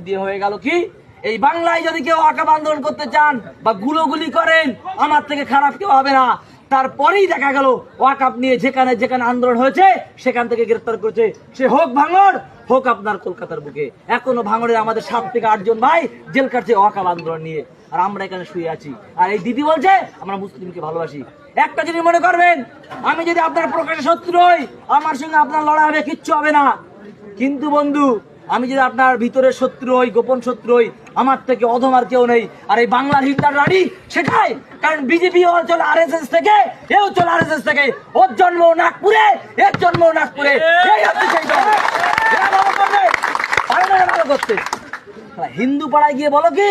দিয়ে হয়ে গেল কি, এই বাংলায় যদি কেউ ওয়াকফ আন্দোলন করতে চান বা গুলোগুলি করেন, আমার থেকে খারাপ কেউ হবে না। তারপরেই দেখা গেল ওয়াকফ নিয়ে যেখানে যেখানে আন্দোলন হয়েছে সেখান থেকে গ্রেফতার করেছে, সে হোক ভাঙড় হোক আপনার কলকাতার বুকে। এখনো ভাঙড়ের আমাদের 7 থেকে 8 জন ভাই জেল কাটছে ওয়াকফ আন্দোলন নিয়ে, আর আমরা এখানে শুয়ে আছি। আর এই দিদি বলছে আমরা মুসলিমকে ভালোবাসি। একটা জিনিস মনে করবেন, আমি যদি আপনার প্রকাশ্যে শত্রু হই, আমার সঙ্গে আপনার লড়াই হবে, কিচ্ছু হবে না। কিন্তু বন্ধু, আমি যদি আপনার ভিতরের শত্রু হই, গোপন শত্রু হই, আমার থেকে অধম আর কেউ নেই। আর এই বাংলার হিটলার রানী সেটাই, কারণ বিজেপি ও চলে RSS থেকে, এও চলে RSS থেকে। ওর জন্ম নাগপুরে, এর জন্ম নাগপুরে। এই হচ্ছে সেই দল। এরা ভালো করবে, পারে না ভালো করতে। হিন্দু পাড়ায় গিয়ে বলো কি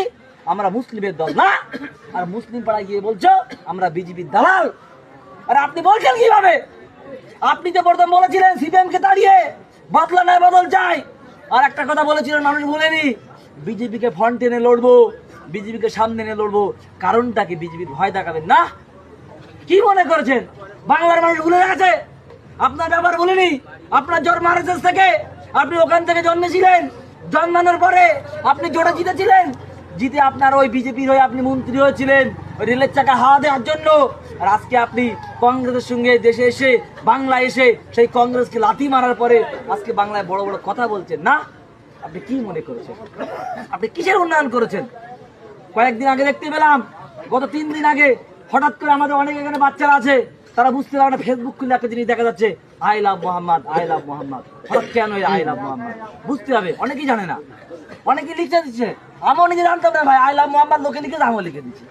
আমরা মুসলিমের দল না, আর মুসলিম পাড়ায় গিয়ে বলছো আমরা বিজেপির দালাল। আর আপনি বলছেন কিভাবে? আপনি তো প্রথম বলেছিলেন CPM কে তাড়িয়ে বদলা নয় বদল চাই। আর একটা কথা বলেছিলেন, মানুষ ভুলেনি, বিজেপিকে ফ্রন্ট এনে লড়বো, বিজেপিকে সামনে এনে লড়বো। কারণটা কি? বিজেপির ভয় দেখাবেন না? কি মনে করেছেন বাংলার মানুষ ভুলে গেছে? আপনার ব্যাপার বলিনি, আপনার জন্ম RSS থেকে, আপনি ওখান থেকে জন্মেছিলেন। জন্মানোর পরে আপনি জোটে জিতেছিলেন, জিতে আপনার ওই বিজেপির হয়ে আপনি মন্ত্রী হয়েছিলেন ওই রেলের চাকা হাওয়া দেওয়ার জন্য। আর আজকে আপনি কংগ্রেসের সঙ্গে দেশে এসে, বাংলায় এসে সেই কংগ্রেসকে লাথি মারার পরে আজকে বাংলায় বড় বড় কথা বলছেন না। আপনি কি মনে করেছেন? আপনি কিসের উন্নয়ন করেছেন? কয়েকদিন আগে দেখতে পেলাম, গত 3 দিন আগে হঠাৎ করে আমাদের অনেক এখানে বাচ্চারা আছে, তারা বুঝতে পারে না, ফেসবুক খুললে একটা জিনিস দেখা যাচ্ছে, I love Mohammad, I love Mohammad. হঠাৎ কেন আই লাভ মোহাম্মদ? বুঝতে হবে, অনেকেই জানে না, অনেকেই লিখে দিচ্ছে। আমিও নিজে জানতাম না ভাই, আই লাভ মোহাম্মদ লোকে লিখে, আমিও লিখে দিচ্ছি।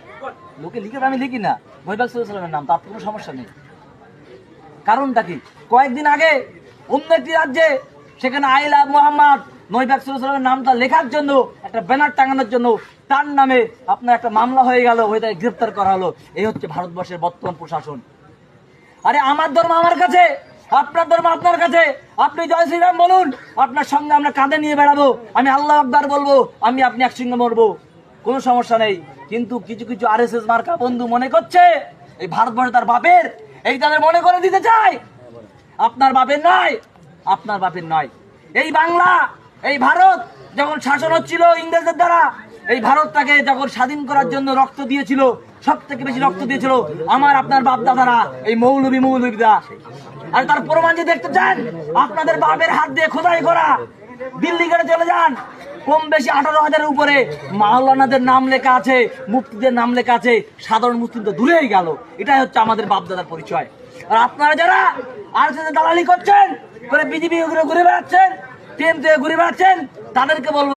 লোকে লিখে আমি লিখি না, মহিবাগ সাল্লামের নাম, তার কোনো সমস্যা নেই। কারণটা কি? কয়েকদিন আগে অন্য একটি রাজ্যে, সেখানে আই লাভ মোহাম্মদ মহিবাগ সাল্লামের নামটা লেখার জন্য, একটা ব্যানার টাঙানোর জন্য তার নামে আপনার একটা মামলা হয়ে গেল, হয়ে তাকে গ্রেফতার করা হলো। এই হচ্ছে ভারতবর্ষের বর্তমান প্রশাসন। আরে আমার ধর্ম আমার কাছে, আপনার ধর্ম আপনার কাছে। আপনি জয় শ্রীরাম বলুন, আপনার সঙ্গে আমরা কাঁধে নিয়ে বেড়াবো। আমি আল্লাহ আকবার বলবো, আপনি একসঙ্গে মরবো, কোনো সমস্যা নেই। কিন্তু কিছু কিছু RSS মার্কা বন্ধু মনে করছে এই ভারতবর্ষ তার বাপের, এই তাদের মনে করে দিতে চায়। আপনার বাপের নয়, আপনার বাপের নয়। এই বাংলা, এই ভারত যখন শাসন হচ্ছিল ইংরেজদের দ্বারা, এই ভারতটাকে যখন স্বাধীন করার জন্য রক্ত দিয়েছিল, সব থেকে বেশি রক্ত দিয়েছিল আমার আপনার বাপ দাদারা, এই মৌলবীরা। আর তার প্রমাণ যে দেখতে চান, আপনাদের বাপের হাত দিয়ে খোদাই করা দিল্লি গেটে চলে যান, কম বেশি 18,000-এর উপরে মাওলানাদের নাম লেখা আছে, মুফতিদের নাম লেখা আছে। সাধারণ মুসলিম তো দূরেই গেল। এটাই হচ্ছে আমাদের বাপ দাদার পরিচয়। আর আপনারা যারা RSS দালালি করছেন, করে বিজেপি ঘুরে বেড়াচ্ছেন, TMC ঘুরে বেড়াচ্ছেন, তাদেরকে বলবো